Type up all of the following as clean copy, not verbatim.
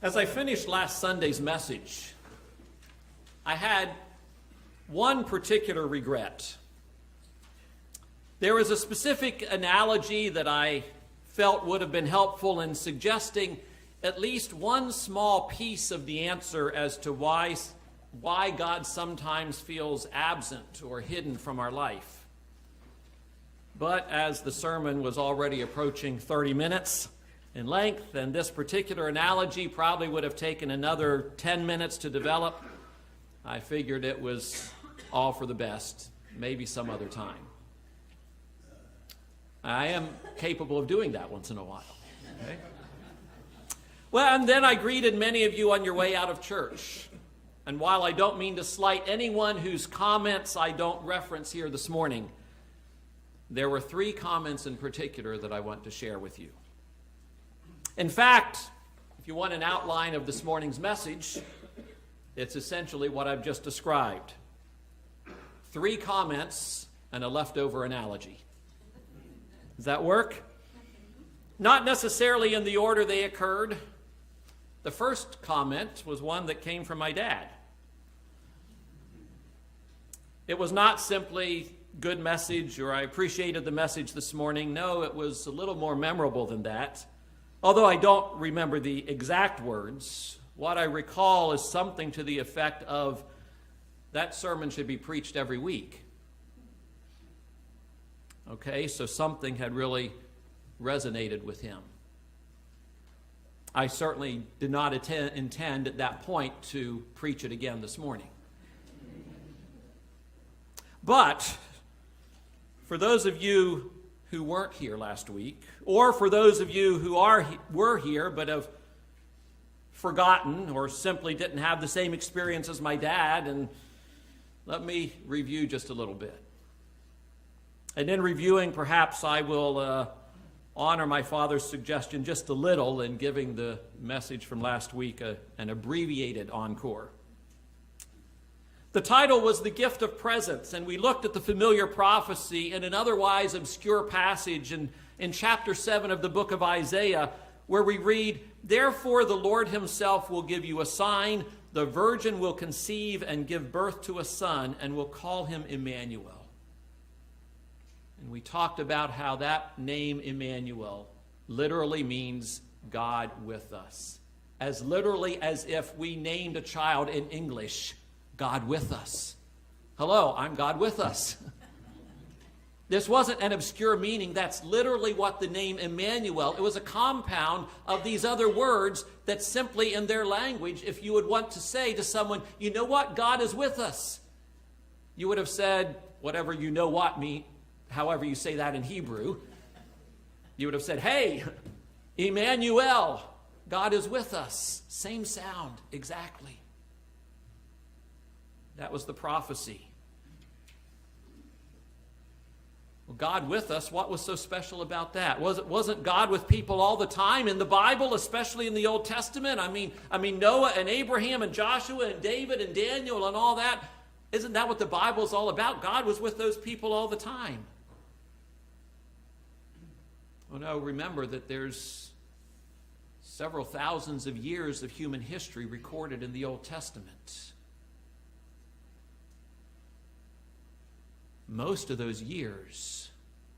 As I finished last Sunday's message, I had one particular regret. There was a specific analogy that I felt would have been helpful in suggesting at least one small piece of the answer as to why God sometimes feels absent or hidden from our life. But as the sermon was already approaching 30 minutes in length, and this particular analogy probably would have taken another 10 minutes to develop, I figured it was all for the best, maybe some other time. I am capable of doing that once in a while. Okay? Well, and then I greeted many of you on your way out of church. And while I don't mean to slight anyone whose comments I don't reference here this morning, there were 3 comments in particular that I want to share with you. In fact, if you want an outline of this morning's message, it's essentially what I've just described. 3 comments and a leftover analogy. Does that work? Not necessarily in the order they occurred. The first comment was one that came from my dad. It was not simply good message or I appreciated the message this morning. No, it was a little more memorable than that. Although I don't remember the exact words, what I recall is something to the effect of, that sermon should be preached every week. Okay, so something had really resonated with him. I certainly did not intend at that point to preach it again this morning. But for those of you who weren't here last week, or for those of you who were here but have forgotten or simply didn't have the same experience as my dad, and let me review just a little bit. And in reviewing, perhaps I will honor my father's suggestion just a little in giving the message from last week an abbreviated encore. The title was The Gift of Presence, and we looked at the familiar prophecy in an otherwise obscure passage in chapter 7 of the book of Isaiah, where we read, "Therefore the Lord himself will give you a sign. The virgin will conceive and give birth to a son, and will call him Emmanuel." And we talked about how that name Emmanuel literally means God with us. As literally as if we named a child in English, God with us. Hello, I'm God with us. This wasn't an obscure meaning. That's literally what the name Emmanuel, it was a compound of these other words that simply in their language, if you would want to say to someone, you know what, God is with us, you would have said, whatever you know what mean, however you say that in Hebrew, you would have said, hey, Emmanuel, God is with us. Same sound, exactly. That was the prophecy. Well, God with us, what was so special about that? Wasn't God with people all the time in the Bible, especially in the Old Testament? I mean Noah and Abraham and Joshua and David and Daniel and all that. Isn't that what the Bible's all about? God was with those people all the time. Oh no, remember that there's several thousands of years of human history recorded in the Old Testament. Most of those years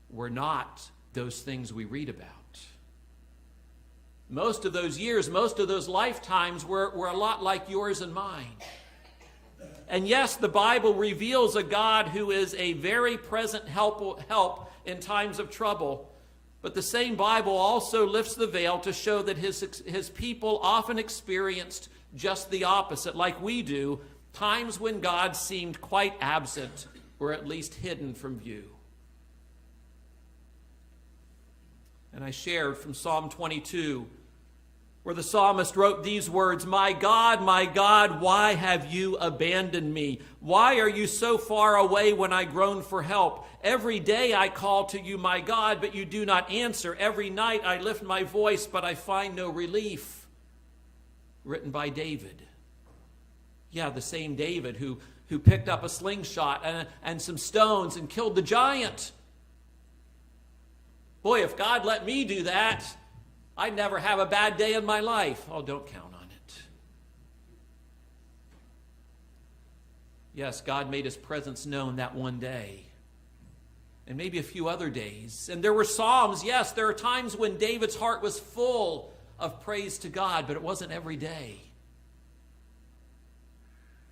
were not those things we read about. Most of those years, most of those lifetimes were a lot like yours and mine. And yes, the Bible reveals a God who is a very present help in times of trouble. But the same Bible also lifts the veil to show that his people often experienced just the opposite, like we do, times when God seemed quite absent or at least hidden from view. And I shared from Psalm 22, where the psalmist wrote these words, my God, why have you abandoned me? Why are you so far away when I groan for help? Every day I call to you, my God, but you do not answer. Every night I lift my voice, but I find no relief. Written by David. Yeah, the same David who picked up a slingshot and some stones and killed the giant. Boy, if God let me do that, I'd never have a bad day in my life. Oh, don't count on it. Yes, God made his presence known that one day, and maybe a few other days. And there were Psalms. Yes, there are times when David's heart was full of praise to God, but it wasn't every day.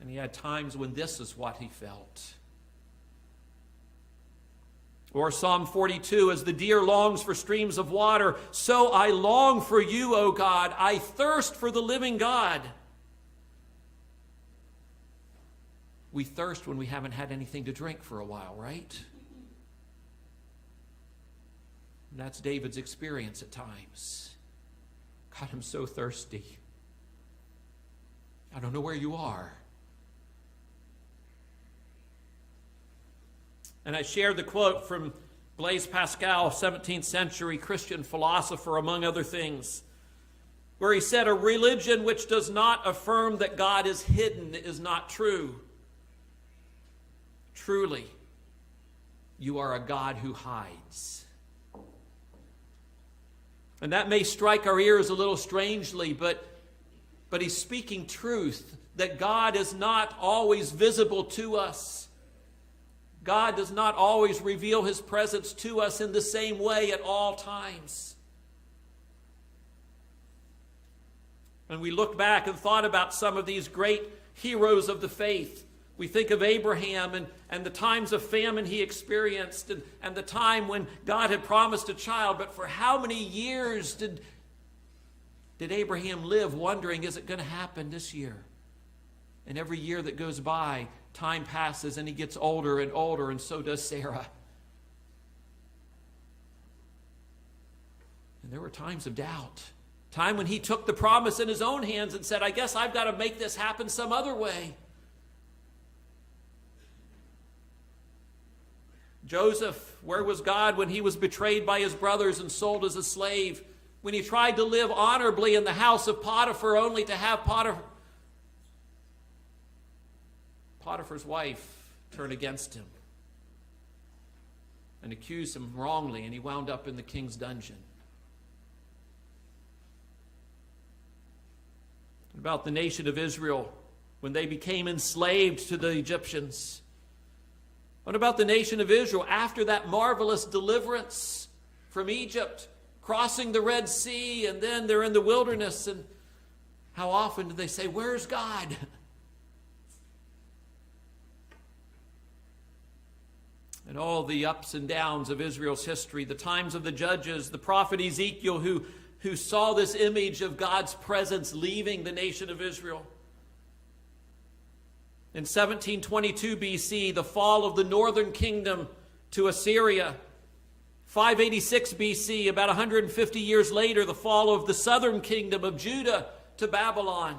And he had times when this is what he felt. Or Psalm 42, as the deer longs for streams of water, so I long for you, O God. I thirst for the living God. We thirst when we haven't had anything to drink for a while, right? And that's David's experience at times. God, I'm so thirsty. I don't know where you are. And I shared the quote from Blaise Pascal, 17th century Christian philosopher, among other things, where he said, a religion which does not affirm that God is hidden is not true. Truly, you are a God who hides. And that may strike our ears a little strangely, but he's speaking truth, that God is not always visible to us. God does not always reveal his presence to us in the same way at all times. When we look back and thought about some of these great heroes of the faith, we think of Abraham and the times of famine he experienced and the time when God had promised a child. But for how many years did Abraham live wondering, is it going to happen this year? And every year that goes by, time passes and he gets older and older, and so does Sarah. And there were times of doubt. Time when he took the promise in his own hands and said, I guess I've got to make this happen some other way. Joseph, where was God when he was betrayed by his brothers and sold as a slave? When he tried to live honorably in the house of Potiphar, only to have Potiphar's wife turn against him and accuse him wrongly, and he wound up in the king's dungeon. About the nation of Israel, when they became enslaved to the Egyptians. What about the nation of Israel after that marvelous deliverance from Egypt, crossing the Red Sea, and then they're in the wilderness, and how often do they say, where's God? And all the ups and downs of Israel's history, the times of the judges, the prophet Ezekiel who saw this image of God's presence leaving the nation of Israel. In 1722 BC, the fall of the northern kingdom to Assyria. 586 BC, about 150 years later, the fall of the southern kingdom of Judah to Babylon.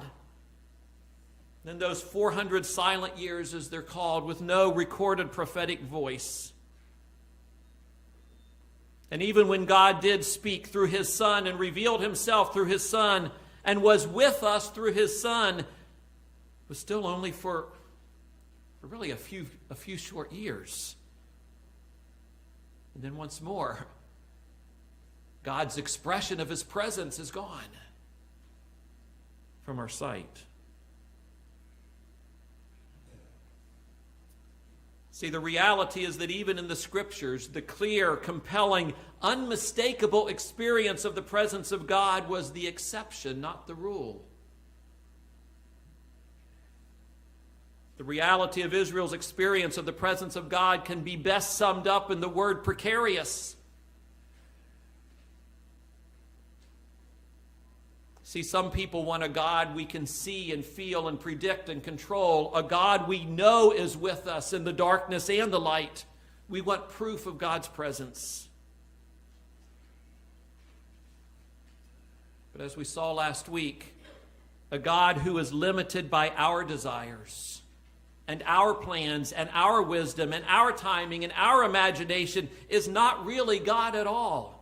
Then those 400 silent years, as they're called, with no recorded prophetic voice. And even when God did speak through his Son and revealed himself through his Son and was with us through his Son, it was still only for really a few short years. And then once more, God's expression of his presence is gone from our sight. See, the reality is that even in the Scriptures, the clear, compelling, unmistakable experience of the presence of God was the exception, not the rule. The reality of Israel's experience of the presence of God can be best summed up in the word precarious. See, some people want a God we can see and feel and predict and control, a God we know is with us in the darkness and the light. We want proof of God's presence. But as we saw last week, a God who is limited by our desires and our plans and our wisdom and our timing and our imagination is not really God at all.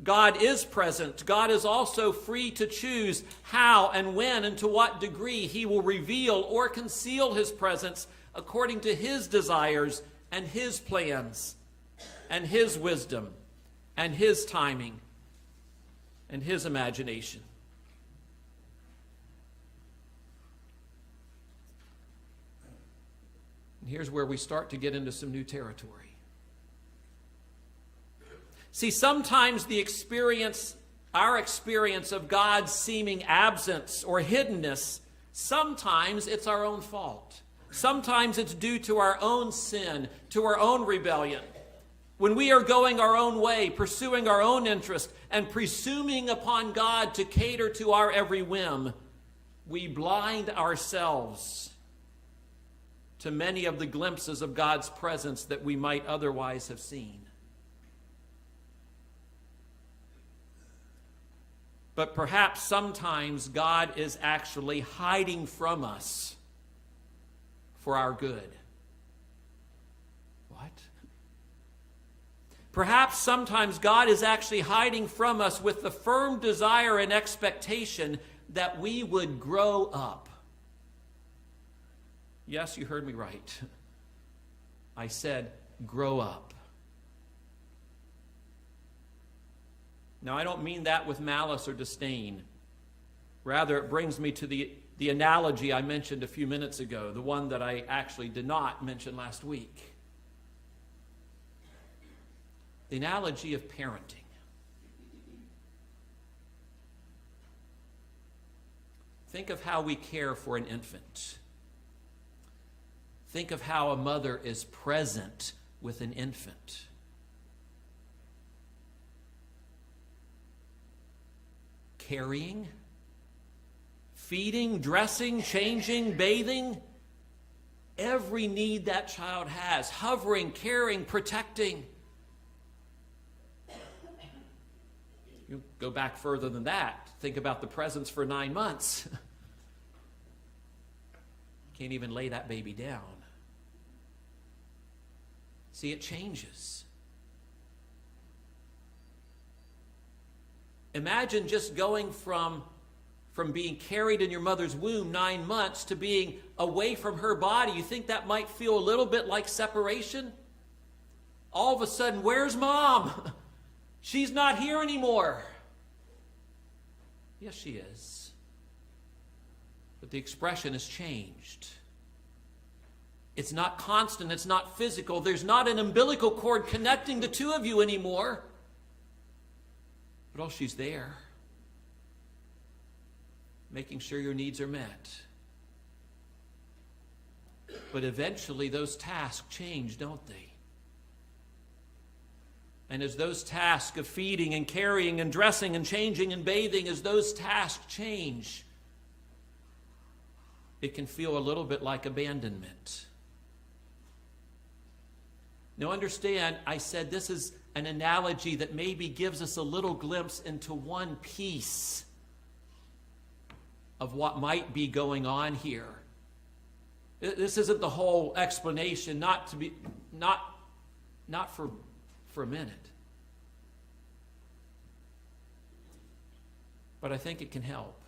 God is present. God is also free to choose how and when and to what degree he will reveal or conceal his presence according to his desires and his plans and his wisdom and his timing and his imagination. And here's where we start to get into some new territory. See, sometimes our experience of God's seeming absence or hiddenness, sometimes it's our own fault. Sometimes it's due to our own sin, to our own rebellion. When we are going our own way, pursuing our own interest, and presuming upon God to cater to our every whim, we blind ourselves to many of the glimpses of God's presence that we might otherwise have seen. But perhaps sometimes God is actually hiding from us for our good. What? Perhaps sometimes God is actually hiding from us with the firm desire and expectation that we would grow up. Yes, you heard me right. I said, grow up. Now, I don't mean that with malice or disdain. Rather, it brings me to the analogy I mentioned a few minutes ago, the one that I actually did not mention last week. The analogy of parenting. Think of how we care for an infant. Think of how a mother is present with an infant. Carrying, feeding, dressing, changing, bathing, every need that child has, hovering, caring, protecting. You go back further than that. Think about the presence for 9 months. Can't even lay that baby down. See, it changes. Imagine just going from being carried in your mother's womb 9 months to being away from her body. You think that might feel a little bit like separation? All of a sudden, where's Mom? She's not here anymore. Yes, she is. But the expression has changed. It's not constant. It's not physical. There's not an umbilical cord connecting the two of you anymore. But oh, she's there, making sure your needs are met. But eventually those tasks change, don't they? And as those tasks of feeding and carrying and dressing and changing and bathing, as those tasks change, it can feel a little bit like abandonment. Now understand, I said this is an analogy that maybe gives us a little glimpse into one piece of what might be going on here. This isn't the whole explanation, not for a minute. But I think it can help.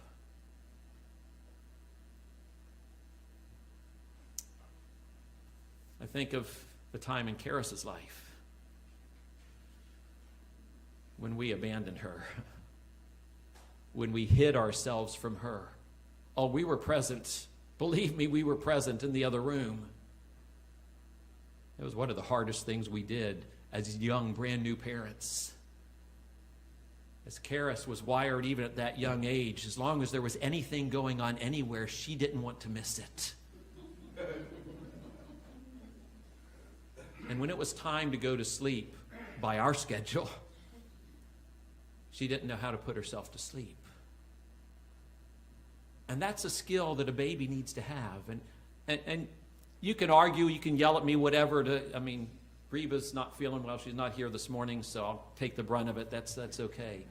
I think of the time in Karis's life when we abandoned her, when we hid ourselves from her. Oh, we were present. Believe me, we were present in the other room. It was one of the hardest things we did as young, brand new parents. As Karis was wired even at that young age, as long as there was anything going on anywhere, she didn't want to miss it. And when it was time to go to sleep by our schedule, she didn't know how to put herself to sleep. And that's a skill that a baby needs to have. And you can argue, you can yell at me, whatever. Reba's not feeling well. She's not here this morning, so I'll take the brunt of it. That's okay.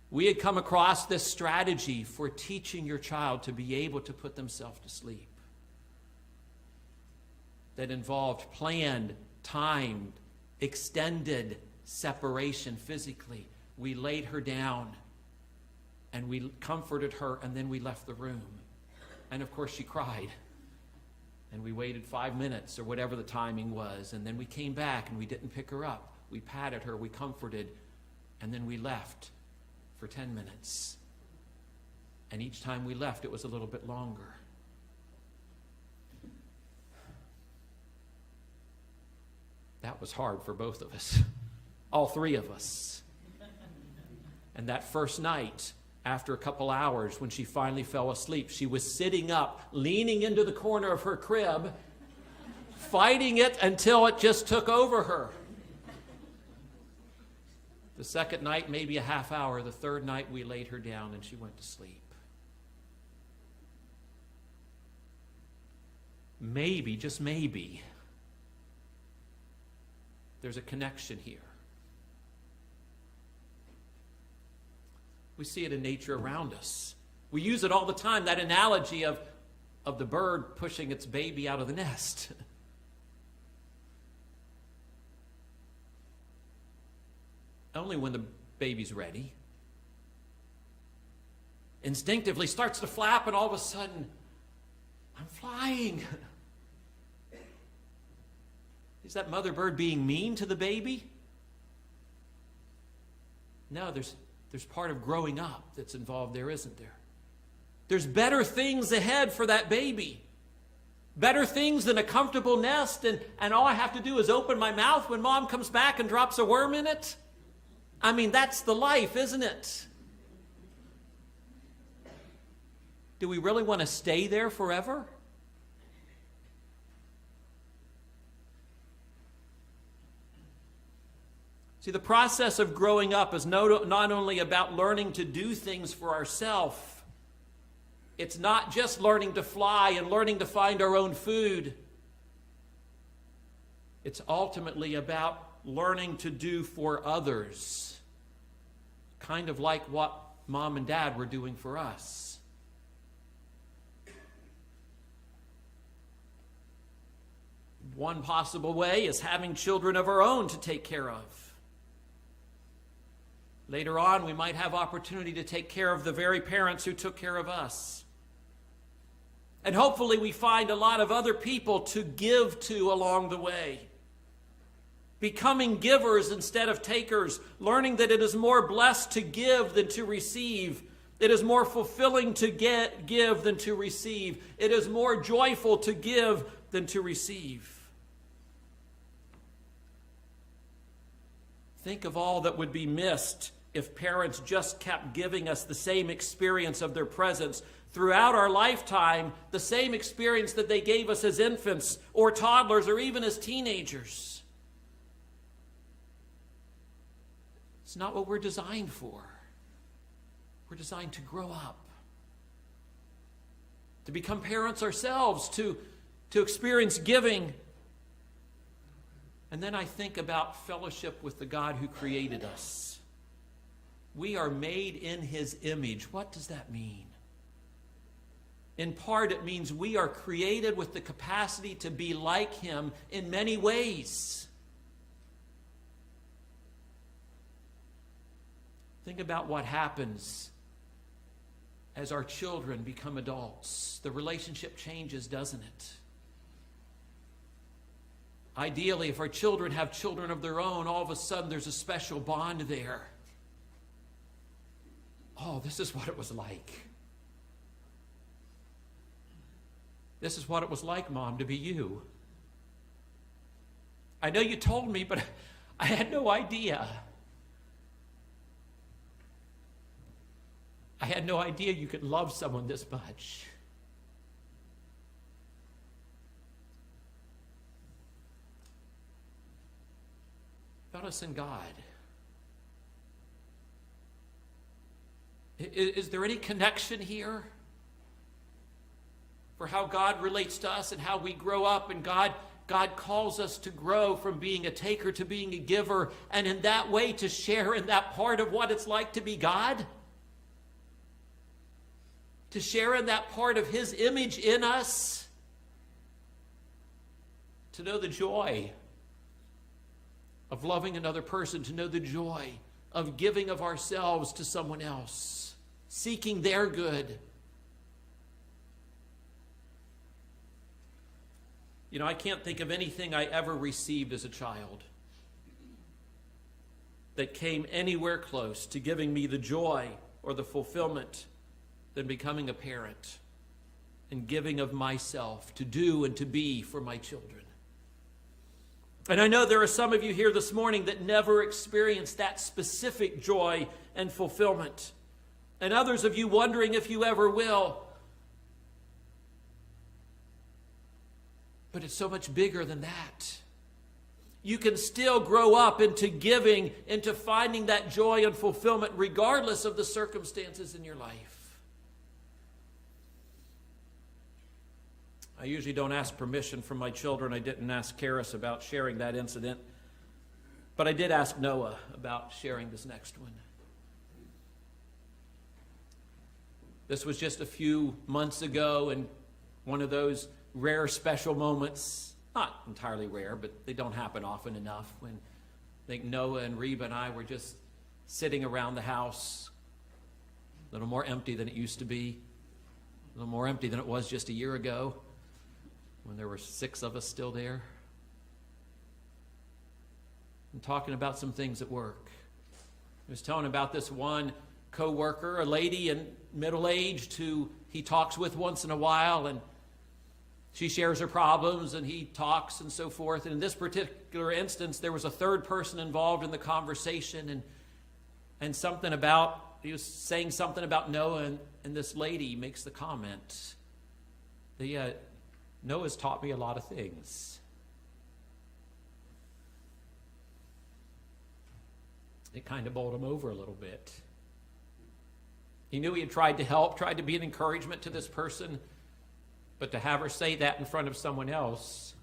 We had come across this strategy for teaching your child to be able to put themselves to sleep. That involved planned, timed, extended separation physically. We laid her down and we comforted her, and then we left the room. And of course she cried. And we waited 5 minutes or whatever the timing was, and then we came back and we didn't pick her up. We patted her, we comforted, and then we left for 10 minutes. And each time we left, it was a little bit longer. That was hard for both of us, all three of us. And that first night, after a couple hours, when she finally fell asleep, she was sitting up, leaning into the corner of her crib, fighting it until it just took over her. The second night, maybe a half hour. The third night, we laid her down and she went to sleep. Maybe, just maybe, there's a connection here. We see it in nature around us. We use it all the time, that analogy of the bird pushing its baby out of the nest. Only when the baby's ready. Instinctively starts to flap, and all of a sudden, I'm flying. Is that mother bird being mean to the baby? No, there's part of growing up that's involved there, isn't there? There's better things ahead for that baby. Better things than a comfortable nest, and all I have to do is open my mouth when mom comes back and drops a worm in it. I mean, that's the life, isn't it? Do we really want to stay there forever? See, the process of growing up is not only about learning to do things for ourselves. It's not just learning to fly and learning to find our own food. It's ultimately about learning to do for others, kind of like what mom and dad were doing for us. One possible way is having children of our own to take care of. Later on, we might have opportunity to take care of the very parents who took care of us. And hopefully we find a lot of other people to give to along the way. Becoming givers instead of takers, learning that it is more blessed to give than to receive. It is more fulfilling to give than to receive. It is more joyful to give than to receive. Think of all that would be missed if parents just kept giving us the same experience of their presence throughout our lifetime, the same experience that they gave us as infants or toddlers or even as teenagers. It's not what we're designed for. We're designed to grow up, to become parents ourselves, to experience giving. And then I think about fellowship with the God who created us. We are made in his image. What does that mean? In part, it means we are created with the capacity to be like him in many ways. Think about what happens as our children become adults. The relationship changes, doesn't it? Ideally, if our children have children of their own, all of a sudden there's a special bond there. Oh, this is what it was like. This is what it was like, Mom, to be you. I know you told me, but I had no idea. I had no idea you could love someone this much. About us and God. Is there any connection here for how God relates to us and how we grow up? And God calls us to grow from being a taker to being a giver, and in that way to share in that part of what it's like to be God? To share in that part of his image in us? To know the joy of loving another person, to know the joy of giving of ourselves to someone else, seeking their good. You know, I can't think of anything I ever received as a child that came anywhere close to giving me the joy or the fulfillment than becoming a parent and giving of myself to do and to be for my children. And I know there are some of you here this morning that never experienced that specific joy and fulfillment. And others of you wondering if you ever will. But it's so much bigger than that. You can still grow up into giving, into finding that joy and fulfillment regardless of the circumstances in your life. I usually don't ask permission from my children. I didn't ask Karis about sharing that incident. But I did ask Noah about sharing this next one. This was just a few months ago, and one of those rare special moments, not entirely rare, but they don't happen often enough, when I think Noah and Reba and I were just sitting around the house, a little more empty than it used to be, a little more empty than it was just a year ago, when there were 6 of us still there, and talking about some things at work. I was telling about this one co-worker, a lady in middle-aged who he talks with once in a while, and she shares her problems and he talks and so forth. And in this particular instance, there was a third person involved in the conversation, and something about, he was saying something about Noah, and this lady makes the comment, Noah's taught me a lot of things. It kind of bowled him over a little bit. He knew he had tried to help, tried to be an encouragement to this person, but to have her say that in front of someone else,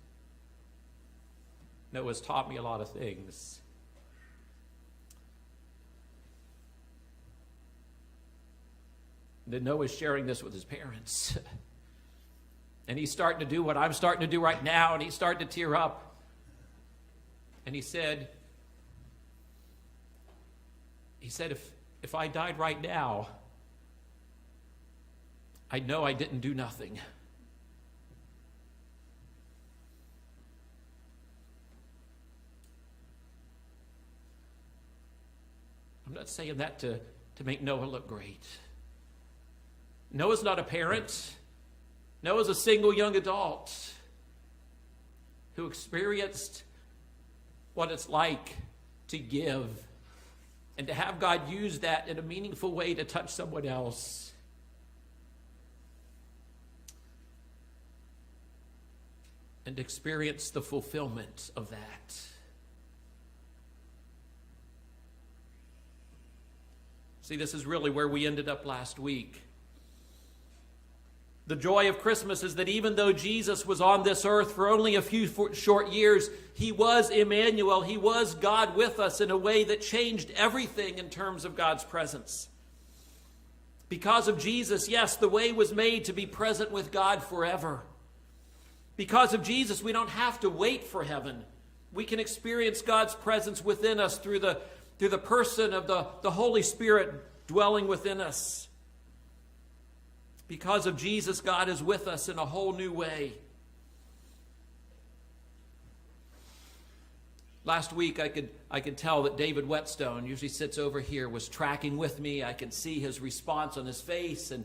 Noah's taught me a lot of things. Then Noah's sharing this with his parents. And he's starting to do what I'm starting to do right now, and he's starting to tear up. And he said, if I died right now, I know I didn't do nothing. I'm not saying that to make Noah look great. Noah's not a parent. Noah's a single young adult who experienced what it's like to give and to have God use that in a meaningful way to touch someone else. And experience the fulfillment of that. See, this is really where we ended up last week. The joy of Christmas is that even though Jesus was on this earth for only a few short years, he was Emmanuel. He was God with us in a way that changed everything in terms of God's presence. Because of Jesus, yes, the way was made to be present with God forever. Because of Jesus, we don't have to wait for heaven. We can experience God's presence within us through the person of the Holy Spirit dwelling within us. Because of Jesus, God is with us in a whole new way. Last week, I could tell that David Whetstone, usually sits over here, was tracking with me. I could see his response on his face, and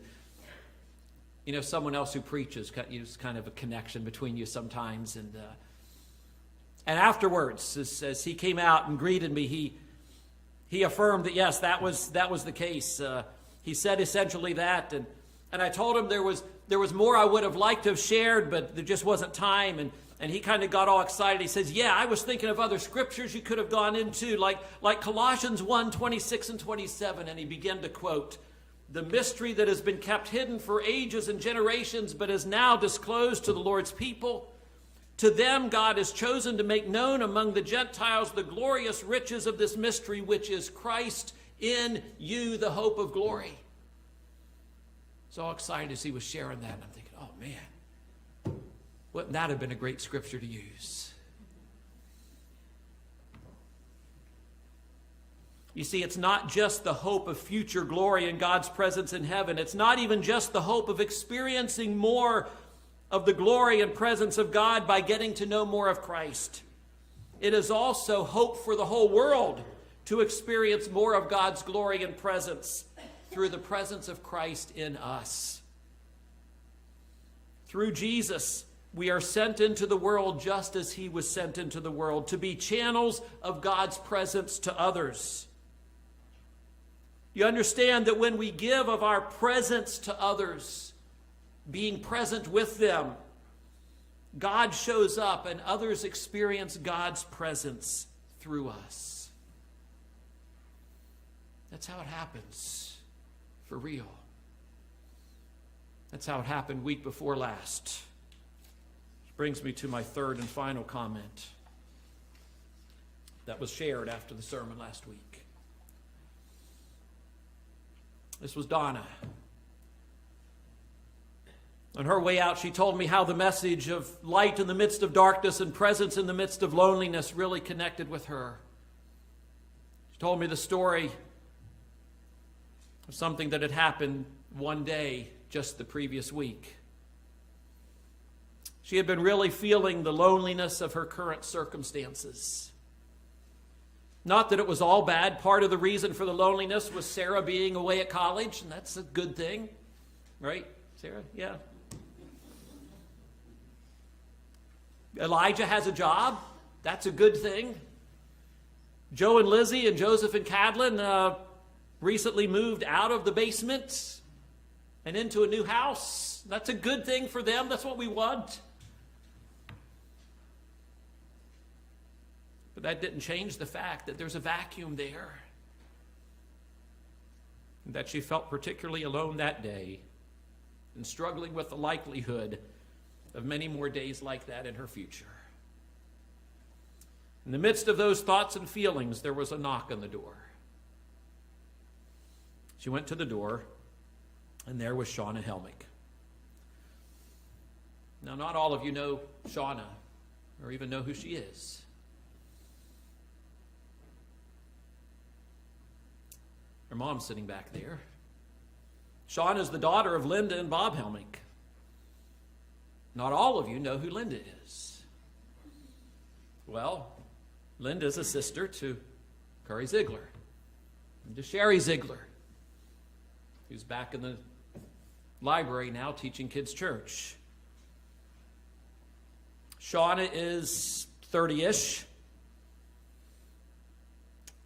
someone else who preaches, there's kind of a connection between you sometimes. And afterwards, as he came out and greeted me, he affirmed that yes, that was the case. He said essentially that, and I told him there was more I would have liked to have shared, but there just wasn't time. And he kind of got all excited. He says, yeah, I was thinking of other scriptures you could have gone into, like Colossians 1:26 and 27. And he began to quote, "The mystery that has been kept hidden for ages and generations, but is now disclosed to the Lord's people. To them God has chosen to make known among the Gentiles the glorious riches of this mystery, which is Christ in you, the hope of glory." So excited as he was sharing that. And I'm thinking, oh man, wouldn't that have been a great scripture to use? You see, it's not just the hope of future glory and God's presence in heaven. It's not even just the hope of experiencing more of the glory and presence of God by getting to know more of Christ. It is also hope for the whole world to experience more of God's glory and presence through the presence of Christ in us. Through Jesus, we are sent into the world just as he was sent into the world, to be channels of God's presence to others. You understand that when we give of our presence to others, being present with them, God shows up and others experience God's presence through us. That's how it happens, for real. That's how it happened week before last. Which brings me to my third and final comment that was shared after the sermon last week. This was Donna. On her way out, she told me how the message of light in the midst of darkness and presence in the midst of loneliness really connected with her. She told me the story of something that had happened one day just the previous week. She had been really feeling the loneliness of her current circumstances. Not that it was all bad. Part of the reason for the loneliness was Sarah being away at college, and that's a good thing. Right, Sarah? Yeah. Elijah has a job. That's a good thing. Joe and Lizzie and Joseph and Cadlin recently moved out of the basement and into a new house. That's a good thing for them. That's what we want. But that didn't change the fact that there's a vacuum there. And that she felt particularly alone that day and struggling with the likelihood of many more days like that in her future. In the midst of those thoughts and feelings, there was a knock on the door. She went to the door, and there was Shauna Helmick. Now, not all of you know Shauna or even know who she is. Her mom's sitting back there. Shauna is the daughter of Linda and Bob Helmick. Not all of you know who Linda is. Well, Linda is a sister to Curry Ziegler and to Sherry Ziegler, who's back in the library now teaching kids church. Shauna is 30-ish.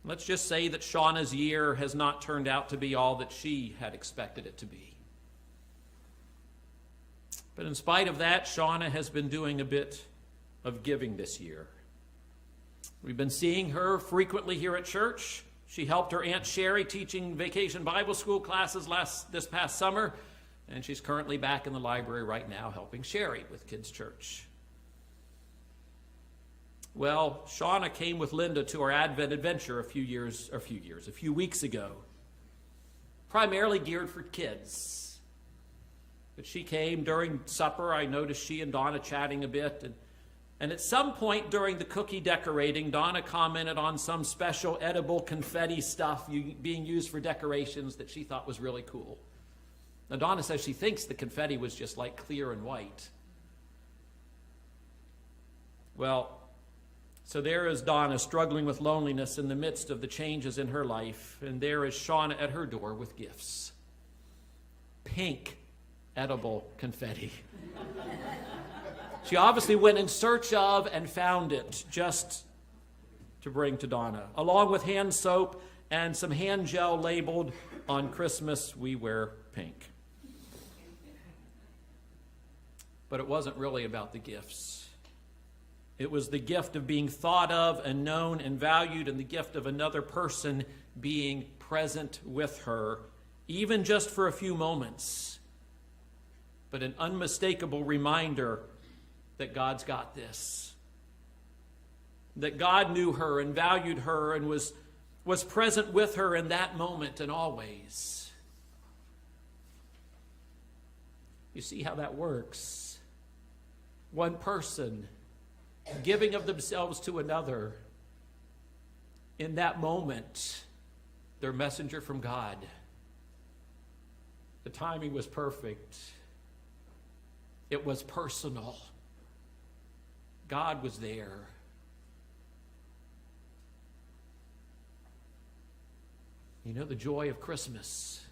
Let's just say that Shauna's year has not turned out to be all that she had expected it to be. But in spite of that, Shauna has been doing a bit of giving this year. We've been seeing her frequently here at church. She helped her Aunt Sherry teaching vacation Bible school classes this past summer, and she's currently back in the library right now helping Sherry with kids' church. Well, Shauna came with Linda to our Advent adventure a few weeks ago, primarily geared for kids. But she came during supper. I noticed she and Donna chatting a bit, and at some point during the cookie decorating, Donna commented on some special edible confetti stuff being used for decorations that she thought was really cool. Now, Donna says she thinks the confetti was just like clear and white. Well, so there is Donna struggling with loneliness in the midst of the changes in her life, and there is Shauna at her door with gifts. Pink edible confetti. She obviously went in search of and found it just to bring to Donna, along with hand soap and some hand gel labeled, "On Christmas we wear pink." But it wasn't really about the gifts. It was the gift of being thought of and known and valued, and the gift of another person being present with her, even just for a few moments. But an unmistakable reminder that God's got this. That God knew her and valued her and was present with her in that moment and always. You see how that works? One person giving of themselves to another. In that moment, their messenger from God. The timing was perfect. It was personal. God was there. You know, the joy of Christmas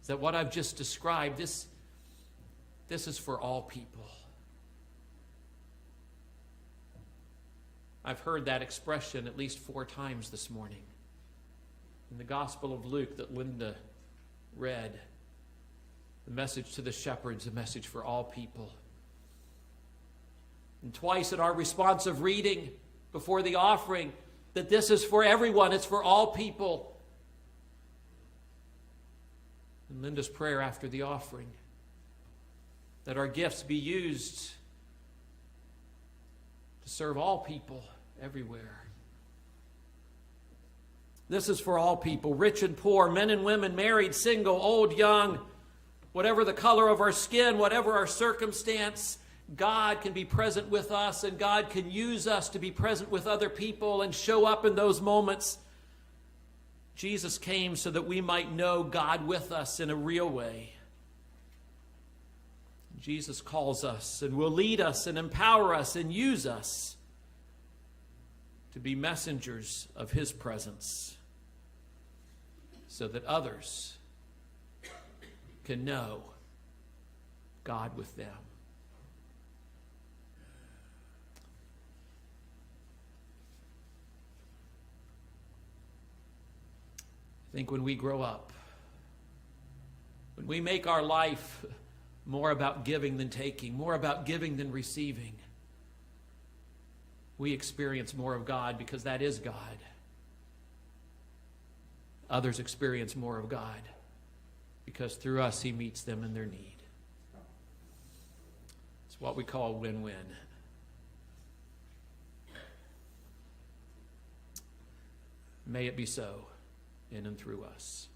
is that what I've just described, this is for all people. I've heard that expression at least 4 times this morning. In the Gospel of Luke that Linda read, the message to the shepherds, a message for all people. And twice in our responsive reading before the offering, that this is for everyone, it's for all people. And Linda's prayer after the offering, that our gifts be used to serve all people everywhere. This is for all people, rich and poor, men and women, married, single, old, young, whatever the color of our skin, whatever our circumstance. God can be present with us, and God can use us to be present with other people and show up in those moments. Jesus came so that we might know God with us in a real way. Jesus calls us and will lead us and empower us and use us to be messengers of his presence so that others can know God with them. I think when we grow up, when we make our life more about giving than taking, more about giving than receiving, we experience more of God because that is God. Others experience more of God because through us he meets them in their need. It's what we call win-win. May it be so in and through us.